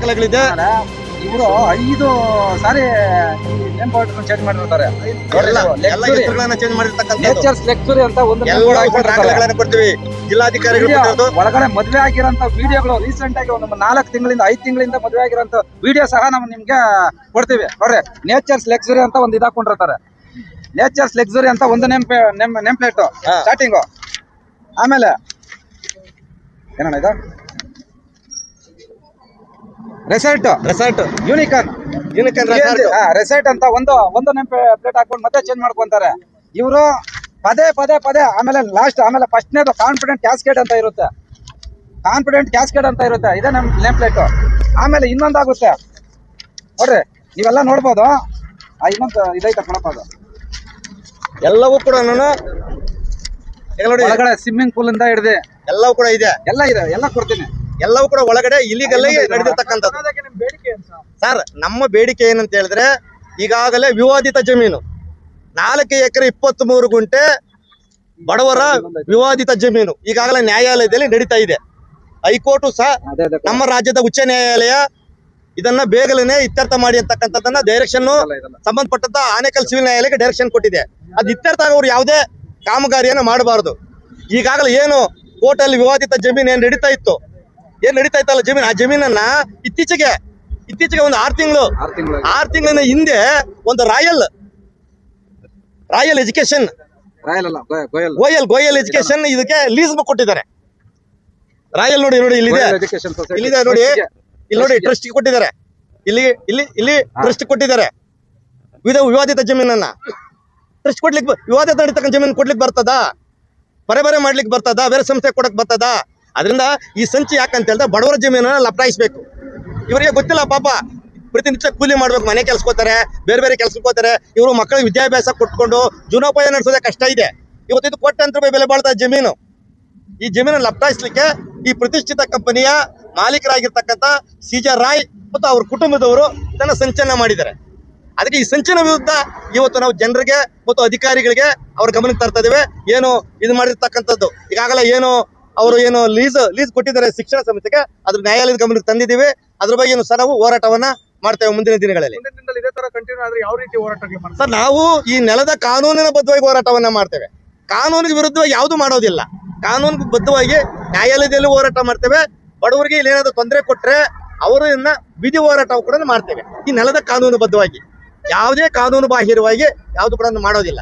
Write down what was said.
ದಾಖಲೆಗಳಿದೆ. ಇವರು 5 ಸಾರಿ name board change ಮಾಡಿರ್ತಾರೆ. ಎಲ್ಲ ಹೆಸರುಗಳನ್ನ ಚೇಂಜ್ ಮಾಡಿರ್ತಕ್ಕಂಥದ್ದು. ನೇಚರ್ಸ್ ಲೆಕ್ಚುರಿ ಅಂತ ಒಂದು ದಾಖಲೆಗಳನ್ನ ಕೊಡ್ತೀವಿ ಜಿಲ್ಲಾಧಿಕಾರಿಗಳು. ಒಳಗಡೆ ಮದುವೆ ಆಗಿರೋಂತ ವಿಡಿಯೋಗಳು ರೀಸೆಂಟ್ ಆಗಿ ಒಂದು 4 ತಿಂಗಳಿಂದ 5 ತಿಂಗಳಿಂದ ಮದುವೆ ಆಗಿರೋಂತ ವಿಡಿಯೋ ಸಹ ನಾವು ನಿಮ್ಗೆ ಕೊಡ್ತೀವಿ ನೋಡ್ರಿ. ನೇಚರ್ಸ್ ಲೆಕ್ಚುರಿ ಅಂತ ಒಂದು ಇದಾಕೊಂಡಿರ್ತಾರೆ. ನೇಚರ್ಸ್ ಲೆಕ್ಚುರಿ ಅಂತ ಒಂದು ನೇಮ್ ಪ್ಲೇಟ್ ಸ್ಟಾರ್ಟಿಂಗು. ಆಮೇಲೆ ಏನಣ್ಣ ಇದು ರೆಸಾರ್ಟ್ ಯೂನಿಕಾನ್ ರೆಸಾರ್ಟ್ ಅಂತ ಒಂದು ನೇಮ್ ಪ್ಲೇಟ್ ಹಾಕೊಂಡು ಮತ್ತೆ ಚೇಂಜ್ ಮಾಡ್ಕೊಂತಾರೆ ಇವರು ಪದೇ. ಆಮೇಲೆ ಫಸ್ಟ್ನೇದು ಕಾನ್ಫಿಡೆಂಟ್ ಕ್ಯಾಸ್ಕೇಡ್ ಅಂತ ಇರುತ್ತೆ. ಇದೇ ನಮ್ ನೇಮ್ ಪ್ಲೇಟ್. ಆಮೇಲೆ ಇನ್ನೊಂದಾಗುತ್ತೆ ನೋಡ್ರಿ, ನೀವೆಲ್ಲ ನೋಡ್ಬೋದು. ಇನ್ನೊಂದು ಇದೈತೆ ಕಣಪ್ಪ, ಅದು ಎಲ್ಲವೂ ಕೂಡ ನೋಡಿ ಒಳಗಡೆ ಸ್ವಿಮ್ಮಿಂಗ್ ಪೂಲ್ ಇಂದ ಹಿಡಿದು ಎಲ್ಲವೂ ಕೂಡ ಇದೆ. ಎಲ್ಲ ಕೊಡ್ತೀನಿ. ಎಲ್ಲವೂ ಕೂಡ ಒಳಗಡೆ ಇಲ್ಲಿಗಲ್ಲೇ ನಡೆದಿರ್ತಕ್ಕಂಥದ್ದು. ಸರ್, ನಮ್ಮ ಬೇಡಿಕೆ ಏನಂತ ಹೇಳಿದ್ರೆ, ಈಗಾಗಲೇ ವಿವಾದಿತ ಜಮೀನು 4 ಎಕರೆ 23 ಗುಂಟೆ ಬಡವರ ವಿವಾದಿತ ಜಮೀನು ಈಗಾಗಲೇ ನ್ಯಾಯಾಲಯದಲ್ಲಿ ನಡೀತಾ ಇದೆ. ಹೈಕೋರ್ಟ್ ಸಹ ನಮ್ಮ ರಾಜ್ಯದ ಉಚ್ಚ ನ್ಯಾಯಾಲಯ ಇದನ್ನ ಬೇಗನೆ ಇತ್ಯರ್ಥ ಮಾಡಿ ಅಂತಕ್ಕಂಥದ್ದನ್ನ ಡೈರೆಕ್ಷನ್ ಸಂಬಂಧಪಟ್ಟಂತ ಆನೇಕಲ್ ಸಿವಿಲ್ ನ್ಯಾಯಾಲಯಕ್ಕೆ ಡೈರೆಕ್ಷನ್ ಕೊಟ್ಟಿದೆ. ಅದು ಇತ್ಯರ್ಥ ಆಗೋರು ಯಾವುದೇ ಕಾಮಗಾರಿಯನ್ನು ಮಾಡಬಾರದು. ಈಗಾಗಲೇ ಏನು ಕೋರ್ಟ್ ಅಲ್ಲಿ ವಿವಾದಿತ ಜಮೀನು ಏನ್ ನಡೀತಾ ಇತ್ತಲ್ಲ ಜಮೀನು, ಆ ಜಮೀನನ್ನ ಇತ್ತೀಚೆಗೆ ಒಂದು 6 ತಿಂಗಳಿನ ಹಿಂದೆ ಒಂದು ರಾಯಲ್ ಎಜುಕೇಶನ್ ಗೋಯಲ್ ಎಜುಕೇಶನ್ ಇದಕ್ಕೆ ಲೀಸ್ ಕೊಟ್ಟಿದ್ದಾರೆ. ರಾಯಲ್ ನೋಡಿ ಇಲ್ಲಿದೆ ನೋಡಿ, ಇಲ್ಲಿ ನೋಡಿ ಟ್ರಸ್ಟ್ ಕೊಟ್ಟಿದ್ದಾರೆ. ಇಲ್ಲಿ ಟ್ರಸ್ಟ್ ಕೊಟ್ಟಿದ್ದಾರೆ. ವಿವಾದಿತ ಜಮೀನನ್ನ ಟ್ರಸ್ಟ್ ಕೊಡ್ಲಿಕ್ಕೆ, ವಿವಾದಿತ ನಡೀತಕ್ಕಂಥ ಜಮೀನು ಕೊಡ್ಲಿಕ್ಕೆ ಬರ್ತದಾ? ಬರೆ ಮಾಡ್ಲಿಕ್ಕೆ ಬರ್ತದಾ? ಬೇರೆ ಸಂಸ್ಥೆ ಕೊಡಕ್ ಬರ್ತದಾ? ಅದರಿಂದ ಈ ಸಂಚು ಯಾಕಂತ ಹೇಳಿದ್ರೆ ಬಡವರ ಜಮೀನನ್ನ ಲಪಟಾಯಿಸ್ಬೇಕು. ಇವರಿಗೆ ಗೊತ್ತಿಲ್ಲ ಪಾಪ, ಪ್ರತಿನಿತ್ಯ ಕೂಲಿ ಮಾಡ್ಬೇಕು, ಮನೆ ಕೆಲ್ಸಕೋತಾರೆ, ಬೇರೆ ಕೆಲ್ಸಕ್ಕೆ ಹೋಗ್ತಾರೆ. ಇವರು ಮಕ್ಕಳಿಗೆ ವಿದ್ಯಾಭ್ಯಾಸ ಕೊಟ್ಕೊಂಡು ಜೀವನೋಪಾಯ ನಡೆಸೋದೇ ಕಷ್ಟ ಇದೆ. ಇವತ್ತು ಕೋಟ್ಯಾಂತರ ರೂಪಾಯಿ ಬೆಲೆ ಬಾಳ್ತಾ ಜಮೀನು. ಈ ಜಮೀನನ್ನು ಲಪಟಾಯಿಸ್ಲಿಕ್ಕೆ ಈ ಪ್ರತಿಷ್ಠಿತ ಕಂಪನಿಯ ಮಾಲೀಕರಾಗಿರ್ತಕ್ಕಂಥ CJ ರಾಯ್ ಮತ್ತು ಅವ್ರ ಕುಟುಂಬದವರು ಇದನ್ನ ಸಂಚಲನ ಮಾಡಿದ್ದಾರೆ. ಅದಕ್ಕೆ ಈ ಸಂಚಲನ ವಿರುದ್ಧ ಇವತ್ತು ನಾವು ಜನರಿಗೆ ಮತ್ತು ಅಧಿಕಾರಿಗಳಿಗೆ ಅವ್ರ ಗಮನಕ್ಕೆ ತರ್ತಾ ಇದ್ದೇವೆ. ಏನು ಇದು ಮಾಡಿರ್ತಕ್ಕಂಥದ್ದು ಈಗಾಗಲೇ ಅವರು ಲೀಸ್ ಕೊಟ್ಟಿದ್ದಾರೆ ಶಿಕ್ಷಣ ಸಂಸ್ಥೆಗೆ, ಅದ್ರ ನ್ಯಾಯಾಲಯದ ಗಮನಕ್ಕೆ ತಂದಿದ್ದೀವಿ. ಅದ್ರ ಬಗ್ಗೆ ಸಹ ನಾವು ಹೋರಾಟವನ್ನ ಮಾಡ್ತೇವೆ ಮುಂದಿನ ದಿನಗಳಲ್ಲಿ. ಸರ್, ನಾವು ಈ ನೆಲದ ಕಾನೂನಿನ ಬದ್ಧವಾಗಿ ಹೋರಾಟವನ್ನ ಮಾಡ್ತೇವೆ. ಕಾನೂನಿಗೆ ವಿರುದ್ಧವಾಗಿ ಯಾವುದು ಮಾಡೋದಿಲ್ಲ. ಕಾನೂನಿಗೆ ಬದ್ಧವಾಗಿ ನ್ಯಾಯಾಲಯದಲ್ಲಿ ಹೋರಾಟ ಮಾಡ್ತೇವೆ. ಬಡವರಿಗೆ ಇಲ್ಲಿ ಏನಾದ್ರು ತೊಂದರೆ ಕೊಟ್ರೆ ಅವರನ್ನ ಬೀದಿ ಹೋರಾಟ ಕೂಡ ಮಾಡ್ತೇವೆ. ಈ ನೆಲದ ಕಾನೂನು ಬದ್ಧವಾಗಿ ಯಾವುದೇ ಕಾನೂನು ಬಾಹಿರವಾಗಿ ಯಾವುದು ಕೂಡ ಮಾಡೋದಿಲ್ಲ.